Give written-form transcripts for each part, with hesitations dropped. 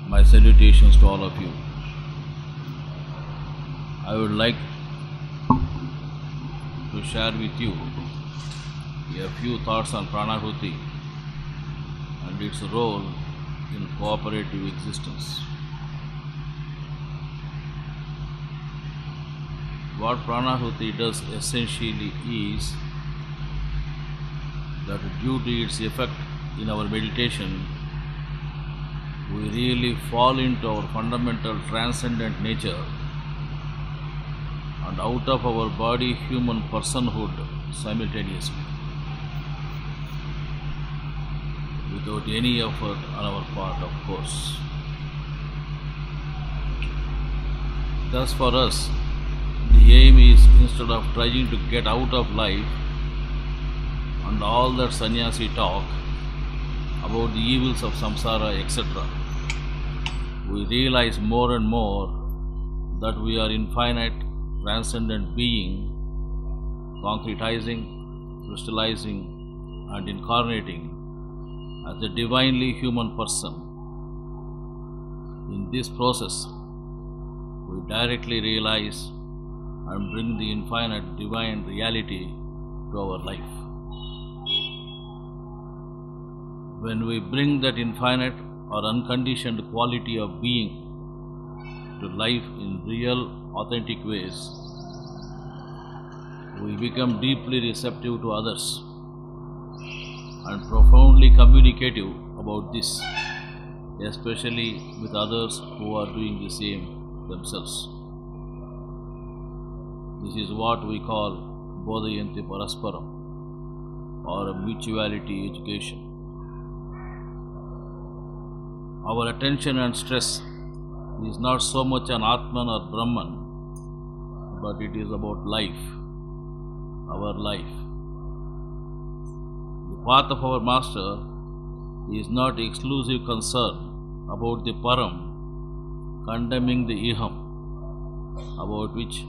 My salutations to all of you. I would like to share with you a few thoughts on Pranahuti and its role in cooperative existence. What Pranahuti does essentially is that due to its effect in our meditation, we really fall into our fundamental transcendent nature and out of our body human personhood simultaneously, without any effort on our part, of course. Thus for us, the aim is, instead of trying to get out of life and all that Sanyasi talk about the evils of samsara, etc., we realize more and more that we are infinite, transcendent being, concretizing, crystallizing, and incarnating as a divinely human person. In this process, we directly realize and bring the infinite divine reality to our life. When we bring that infinite or unconditioned quality of being to life in real, authentic ways, we become deeply receptive to others and profoundly communicative about this, especially with others who are doing the same themselves. This is what we call Bodhayanti Parasparam, or a mutuality education. Our attention and stress is not so much on Atman or Brahman, but it is about life, our life. The path of our Master is not exclusive concern about the Param, condemning the Iham, about which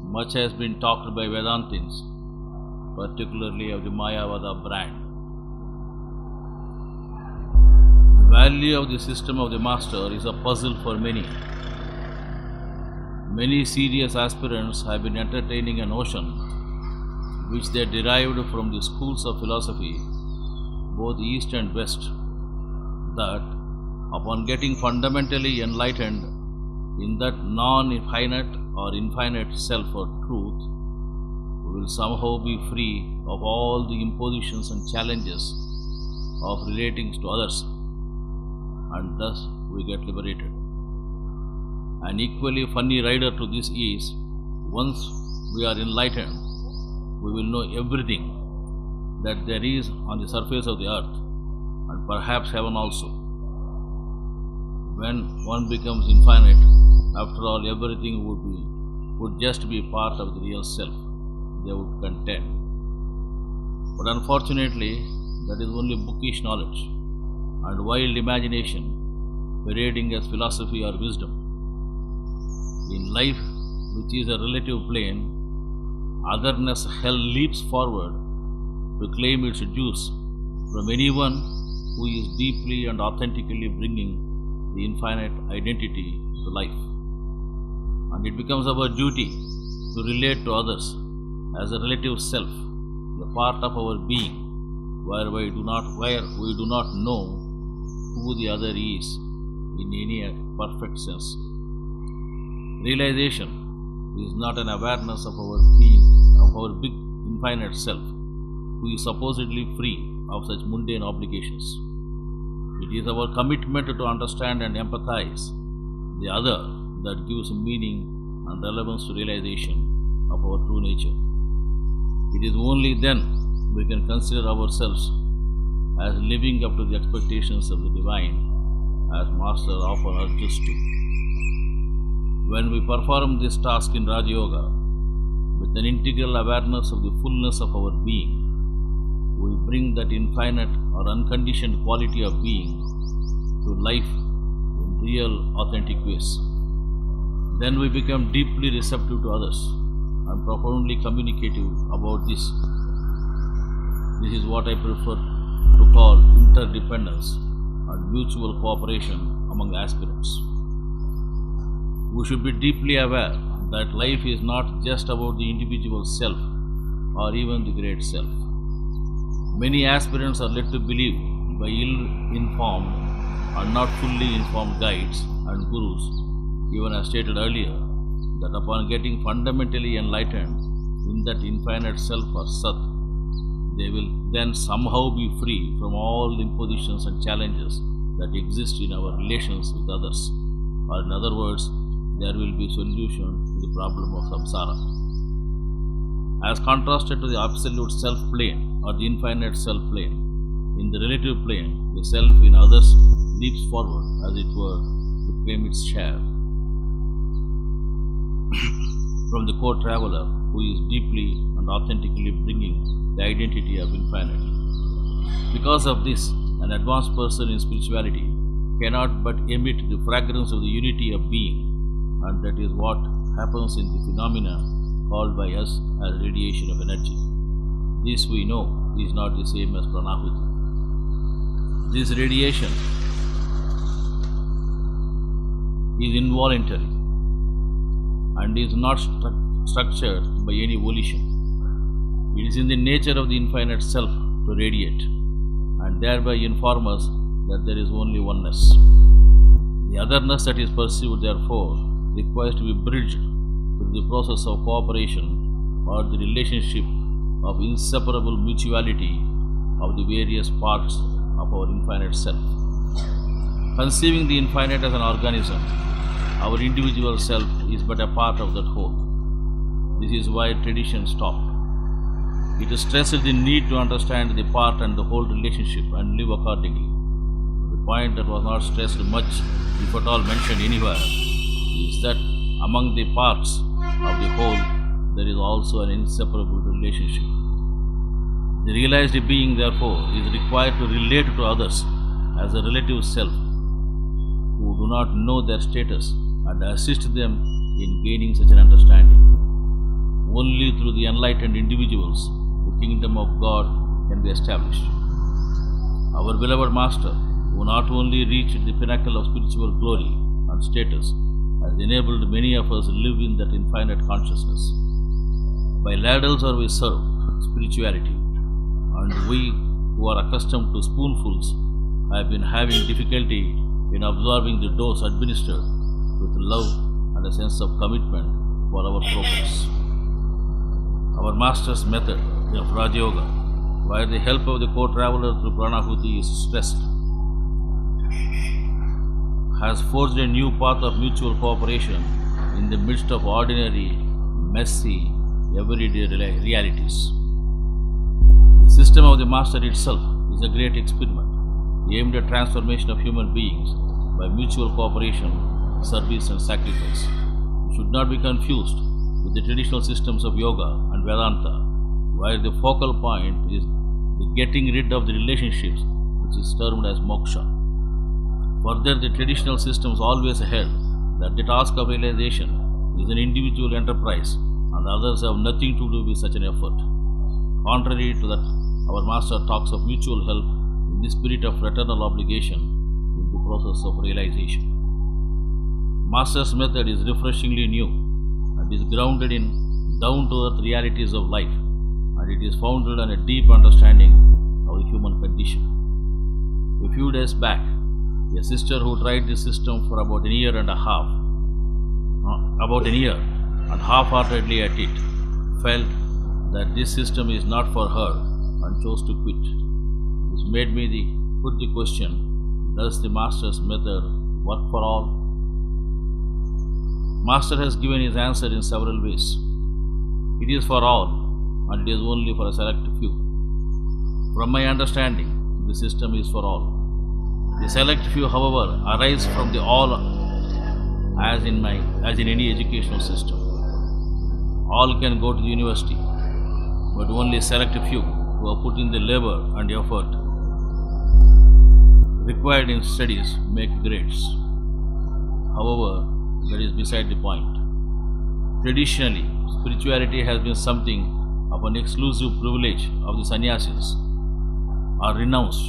much has been talked by Vedantins, particularly of the Mayavada brand. The value of the system of the Master is a puzzle for many. Many serious aspirants have been entertaining a notion which they derived from the schools of philosophy, both East and West, that upon getting fundamentally enlightened in that non-infinite or infinite self or truth, we will somehow be free of all the impositions and challenges of relating to others, and thus we get liberated. An equally funny rider to this is, once we are enlightened, we will know everything that there is on the surface of the earth, and perhaps heaven also. When one becomes infinite, after all, everything would just be part of the real self. They would contend. But unfortunately, that is only bookish knowledge and wild imagination parading as philosophy or wisdom. In life, which is a relative plane, otherness hell leaps forward to claim its dues from anyone who is deeply and authentically bringing the infinite identity to life. And it becomes our duty to relate to others as a relative self, a part of our being, where we do not know who the other is in any perfect sense. Realization is not an awareness of our being, of our big infinite self, who is supposedly free of such mundane obligations. It is our commitment to understand and empathize the other that gives meaning and relevance to realization of our true nature. It is only then we can consider ourselves as living up to the expectations of the divine, as Master often urges to. When we perform this task in Raja Yoga with an integral awareness of the fullness of our being, we bring that infinite or unconditioned quality of being to life in real, authentic ways. Then we become deeply receptive to others and profoundly communicative about this. This is what I prefer to call interdependence and mutual cooperation among aspirants. We should be deeply aware that life is not just about the individual self or even the great self. Many aspirants are led to believe by ill-informed and not fully informed guides and gurus, even as stated earlier, that upon getting fundamentally enlightened in that infinite self or Sat, they will then somehow be free from all impositions and challenges that exist in our relations with others. Or in other words, there will be solution to the problem of samsara. As contrasted to the absolute self plane or the infinite self plane, in the relative plane, the self in others leaps forward, as it were, to claim its share from the co-traveler who is deeply and authentically bringing the identity of infinite. Because of this, an advanced person in spirituality cannot but emit the fragrance of the unity of being, and that is what happens in the phenomena called by us as radiation of energy. This we know is not the same as Pranahuti. This radiation is involuntary and is not structured by any volition. It is in the nature of the infinite self to radiate and thereby inform us that there is only oneness. The otherness that is perceived, therefore, requires to be bridged through the process of cooperation or the relationship of inseparable mutuality of the various parts of our infinite self. Conceiving the infinite as an organism, our individual self is but a part of that whole. This is why tradition stopped. It stresses the need to understand the part and the whole relationship and live accordingly. The point that was not stressed much, if at all mentioned anywhere, is that among the parts of the whole there is also an inseparable relationship. The realized being, therefore, is required to relate to others as a relative self who do not know their status and assist them in gaining such an understanding. Only through the enlightened individuals the kingdom of God can be established. Our beloved Master, who not only reached the pinnacle of spiritual glory and status, has enabled many of us to live in that infinite consciousness. By ladles are we serve spirituality, and we who are accustomed to spoonfuls have been having difficulty in absorbing the dose administered with love and a sense of commitment for our progress. Our Master's method of Raja Yoga, where the help of the co-traveler through Pranahuti is stressed, has forged a new path of mutual cooperation in the midst of ordinary, messy, everyday realities. The system of the Master itself is a great experiment aimed at transformation of human beings by mutual cooperation, service and sacrifice. You should not be confused with the traditional systems of yoga and Vedanta, where the focal point is the getting rid of the relationships, which is termed as moksha. Further, the traditional systems always held that the task of realization is an individual enterprise and others have nothing to do with such an effort. Contrary to that, our Master talks of mutual help in the spirit of fraternal obligation in the process of realization. Master's method is refreshingly new and is grounded in down-to-earth realities of life, and it is founded on a deep understanding of the human condition. A few days back, a sister who tried this system for about a year and half-heartedly at it, felt that this system is not for her and chose to quit. This made me put the question, does the Master's method work for all? Master has given his answer in several ways. It is for all, and it is only for a select few. From my understanding, the system is for all. The select few, however, arise from the all, as in any educational system. All can go to the university, but only select few who have put in the labor and effort required in studies make grades. However, that is beside the point. Traditionally, spirituality has been something of an exclusive privilege of the Sanyasis or renounced,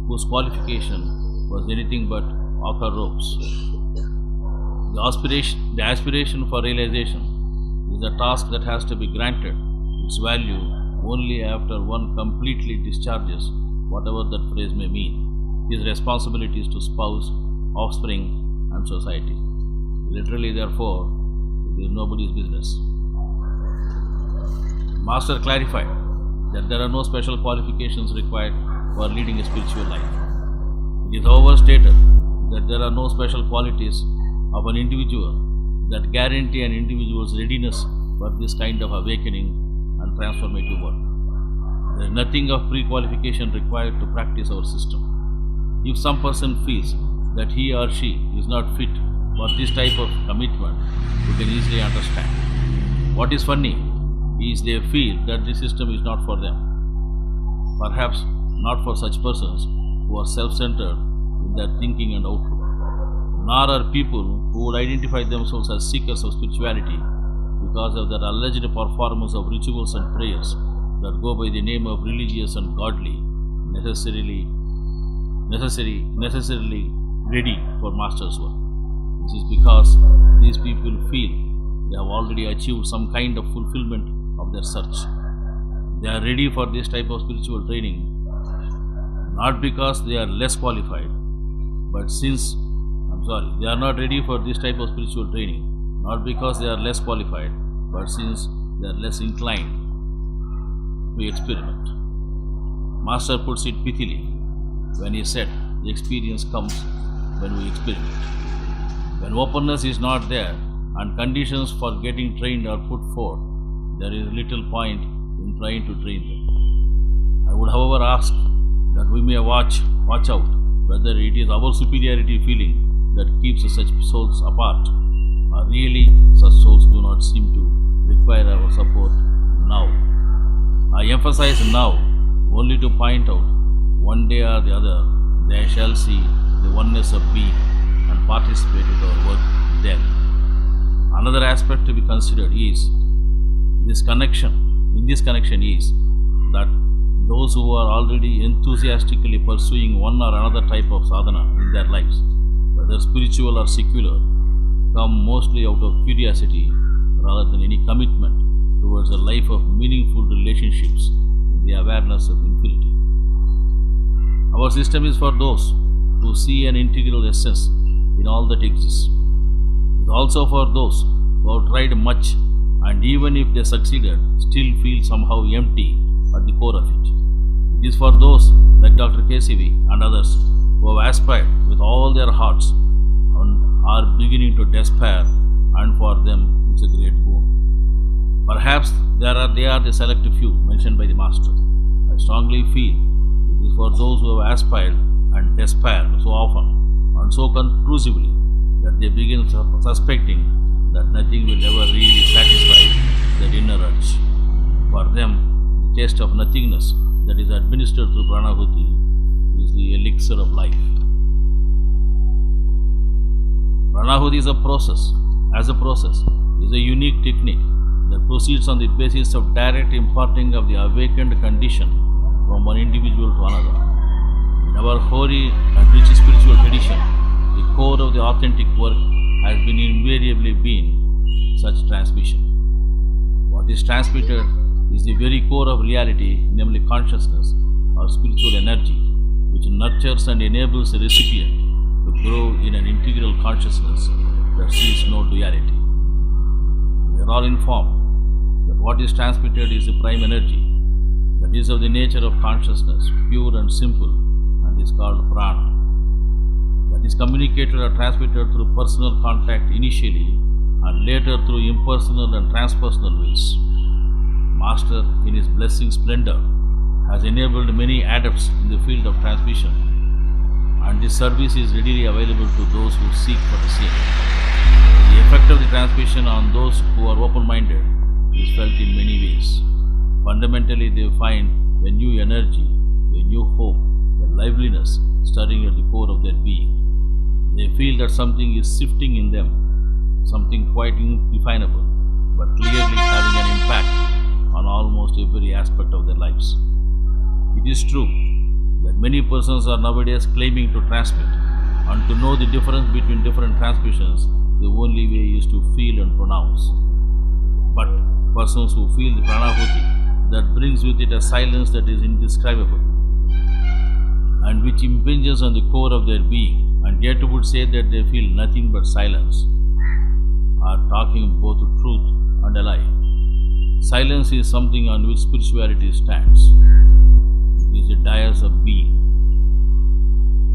whose qualification was anything but author ropes. The aspiration for realization is a task that has to be granted its value only after one completely discharges whatever that phrase may mean, his responsibilities to spouse, offspring, and society. Literally, therefore, it is nobody's business. Master clarified that there are no special qualifications required for leading a spiritual life. It is however stated that there are no special qualities of an individual that guarantee an individual's readiness for this kind of awakening and transformative work. There is nothing of pre-qualification required to practice our system. If some person feels that he or she is not fit for this type of commitment, you can easily understand. What is funny is they feel that the system is not for them. Perhaps not for such persons who are self-centered in their thinking and outlook. Nor are people who would identify themselves as seekers of spirituality because of their alleged performance of rituals and prayers that go by the name of religious and godly necessarily ready for master's work. This is because these people feel they have already achieved some kind of fulfillment of their search. They are ready for this type of spiritual training not because they are less qualified, but they are not ready for this type of spiritual training, not because they are less qualified, but since they are less inclined to experiment. Master puts it pithily when he said, the experience comes when we experiment. When openness is not there and conditions for getting trained are put forth, there is little point in trying to train them. I would, however, ask that we may watch out whether it is our superiority feeling that keeps such souls apart, or really such souls do not seem to require our support now. I emphasize now only to point out one day or the other they shall see the oneness of being and participate with our work then. Another aspect to be considered is in this connection is that those who are already enthusiastically pursuing one or another type of sadhana in their lives, whether spiritual or secular, come mostly out of curiosity rather than any commitment towards a life of meaningful relationships in the awareness of infinity. Our system is for those who see an integral essence in all that exists. It is also for those who have tried much and even if they succeeded, still feel somehow empty at the core of it. It is for those like Dr. KCV and others who have aspired with all their hearts and are beginning to despair, and for them it's a great boon. Perhaps they are the select few mentioned by the Master. I strongly feel it is for those who have aspired and despaired so often and so conclusively that they begin suspecting that nothing will ever really satisfy their inner urge. For them, the taste of nothingness that is administered through Pranahuti is the elixir of life. Pranahuti is a process, is a unique technique that proceeds on the basis of direct imparting of the awakened condition from one individual to another. In our holy and rich spiritual tradition, the core of the authentic work has been invariably such transmission. What is transmitted is the very core of reality, namely consciousness or spiritual energy, which nurtures and enables the recipient to grow in an integral consciousness that sees no duality. We are all informed that what is transmitted is the prime energy that is of the nature of consciousness, pure and simple, and is called prana. That is communicated or transmitted through personal contact initially and later through impersonal and transpersonal ways. Master, in his blessing splendor, has enabled many adepts in the field of transmission, and this service is readily available to those who seek for the same. The effect of the transmission on those who are open-minded is felt in many ways. Fundamentally, they find a new energy, a new hope, a liveliness stirring at the core of their being. They feel that something is shifting in them, something quite indefinable, but clearly having an impact on almost every aspect of their lives. It is true that many persons are nowadays claiming to transmit, And to know the difference between different transmissions, the only way is to feel and pronounce. But persons who feel the Pranahuti, that brings with it a silence that is indescribable and which impinges on the core of their being, and yet would say that they feel nothing but silence, are talking both truth and a lie. Silence is something on which spirituality stands. It is a dais of being.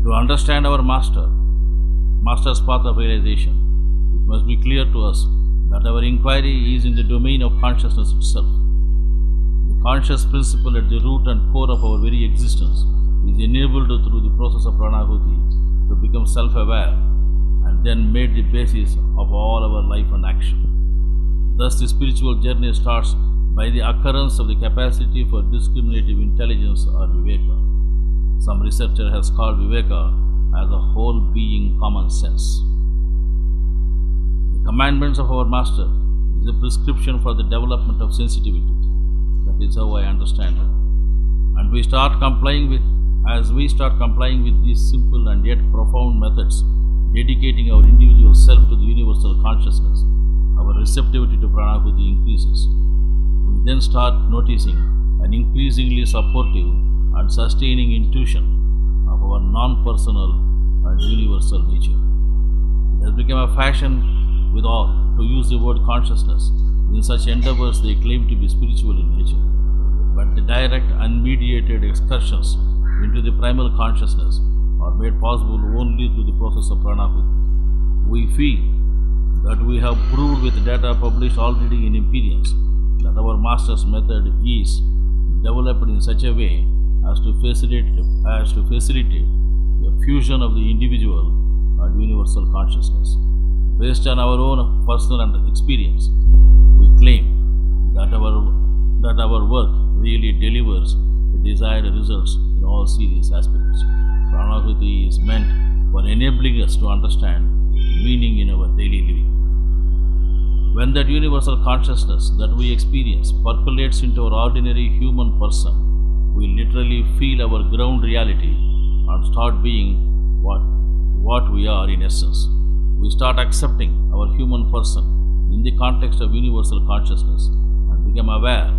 To understand our Master's path of realization, it must be clear to us that our inquiry is in the domain of consciousness itself. The conscious principle at the root and core of our very existence is enabled through the process of Pranahuti to become self-aware and then made the basis of all our life and action. Thus the spiritual journey starts by the occurrence of the capacity for discriminative intelligence or Viveka. Some researcher has called Viveka as a whole being common sense. The commandments of our Master is a prescription for the development of sensitivity. That is how I understand it. And as we start complying with these simple and yet profound methods, dedicating our individual self to the universal consciousness, our receptivity to Pranahuti increases. We then start noticing an increasingly supportive and sustaining intuition of our non-personal and universal nature. It has become a fashion with all to use the word consciousness in such endeavors they claim to be spiritual in nature. But the direct, unmediated excursions into the primal consciousness are made possible only through the process of Pranahuti. We feel that we have proved with data published already in Empirians that our Master's method is developed in such a way as to facilitate the fusion of the individual and universal consciousness. Based on our own personal experience, we claim that our work really delivers the desired results in all serious aspects. Pranahuti is meant for enabling us to understand meaning in our daily living. When that universal consciousness that we experience percolates into our ordinary human person, we literally feel our ground reality and start being what we are in essence. We start accepting our human person in the context of universal consciousness and become aware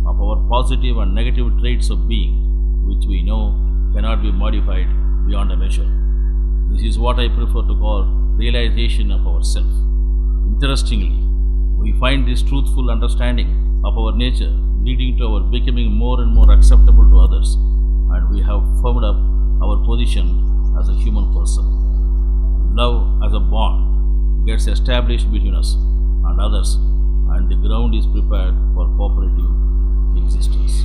of our positive and negative traits of being, which we know cannot be modified beyond a measure. This is what I prefer to call realization of ourself. Interestingly, we find this truthful understanding of our nature leading to our becoming more and more acceptable to others, and we have firmed up our position as a human person. Love as a bond gets established between us and others, and the ground is prepared for cooperative existence.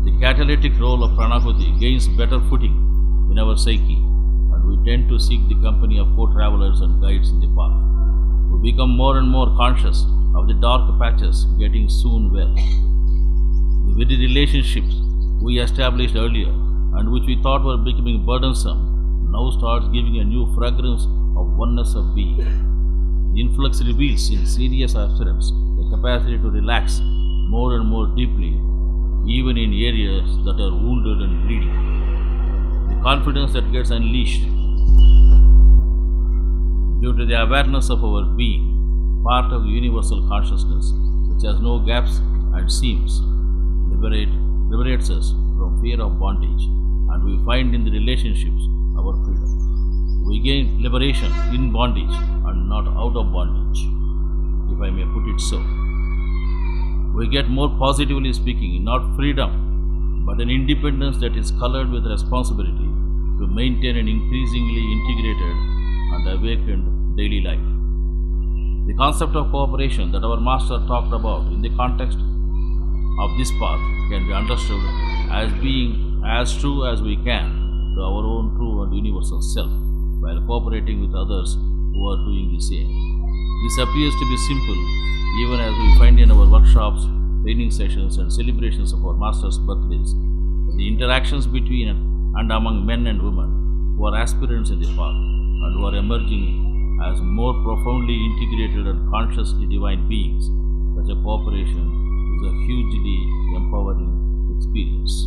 The catalytic role of Pranahuti gains better footing in our psyche, and we tend to seek the company of co-travelers and guides in the path. We become more and more conscious of the dark patches getting soon well. The very relationships we established earlier and which we thought were becoming burdensome now starts giving a new fragrance of oneness of being. The influx reveals in serious aspirants the capacity to relax more and more deeply, even in areas that are wounded and bleeding. The confidence that gets unleashed due to the awareness of our being, part of the universal consciousness, which has no gaps and seams, liberates us from fear of bondage, and we find in the relationships our freedom. We gain liberation in bondage and not out of bondage, if I may put it so. We get, more positively speaking, not freedom, but an independence that is colored with responsibility to maintain an increasingly integrated and awakened daily life. The concept of cooperation that our Master talked about in the context of this path can be understood as being as true as we can to our own true and universal self, while cooperating with others who are doing the same. This appears to be simple, even as we find in our workshops, training sessions, and celebrations of our Master's birthdays. The interactions between and among men and women who are aspirants in the path and who are emerging as more profoundly integrated and consciously divine beings, such a cooperation is a hugely empowering experience.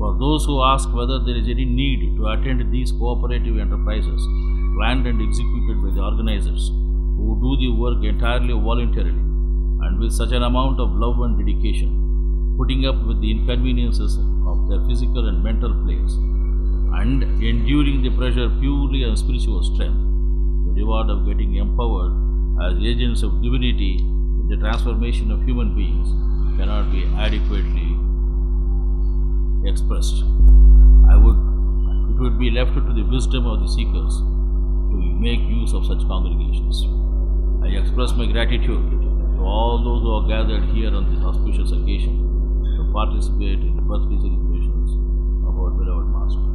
For those who ask whether there is any need to attend these cooperative enterprises planned and executed by the organizers, who do the work entirely voluntarily and with such an amount of love and dedication, putting up with the inconveniences of their physical and mental place, and enduring the pressure purely on spiritual strength, the reward of getting empowered as agents of divinity in the transformation of human beings cannot be adequately expressed. It would be left to the wisdom of the seekers to make use of such congregations. I express my gratitude to all those who are gathered here on this auspicious occasion to participate in the birthday celebrations of our beloved Master.